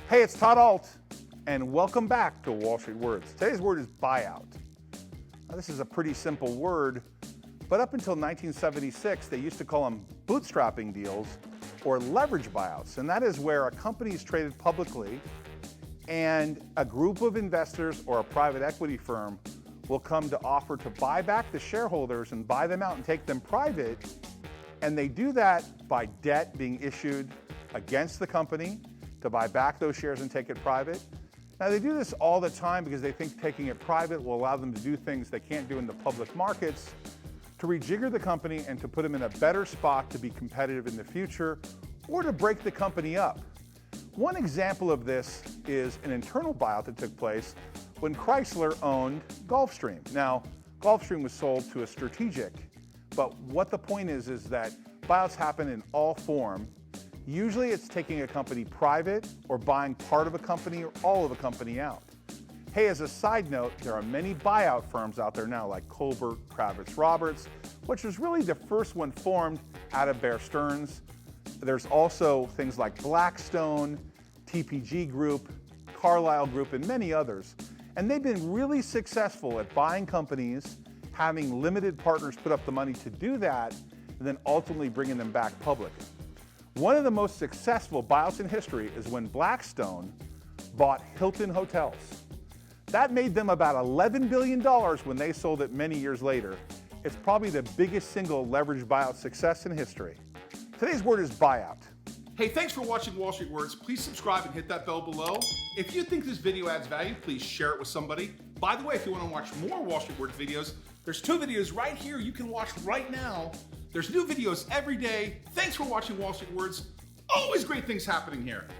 Hey, it's Todd Ault, and welcome back to Wall Street Words. Today's word is buyout. Now, this is a pretty simple word, but up until 1976, they used to call them bootstrapping deals or leverage buyouts, and that is where a company is traded publicly and a group of investors or a private equity firm will come to offer to buy back the shareholders and buy them out and take them private, and they do that by debt being issued against the company to buy back those shares and take it private. Now, they do this all the time because they think taking it private will allow them to do things they can't do in the public markets, to rejigger the company and to put them in a better spot to be competitive in the future, or to break the company up. One example of this is an internal buyout that took place when Chrysler owned Gulfstream. Now, Gulfstream was sold to a strategic, but what the point is that buyouts happen in all form. Usually it's taking a company private or buying part of a company or all of a company out. Hey, as a side note, there are many buyout firms out there now like Kohlberg Kravis Roberts, which was really the first one formed out of Bear Stearns. There's also things like Blackstone, TPG Group, Carlyle Group, and many others. And they've been really successful at buying companies, having limited partners put up the money to do that, and then ultimately bringing them back public. One of the most successful buyouts in history is when Blackstone bought Hilton Hotels. That made them about $11 billion when they sold it many years later. It's probably the biggest single leveraged buyout success in history. Today's word is buyout. Hey, thanks for watching Wall Street Words. Please subscribe and hit that bell below. If you think this video adds value, please share it with somebody. By the way, if you want to watch more Wall Street Words videos, there's 2 videos right here you can watch right now. There's new videos every day. Thanks for watching Wall Street Words. Always great things happening here.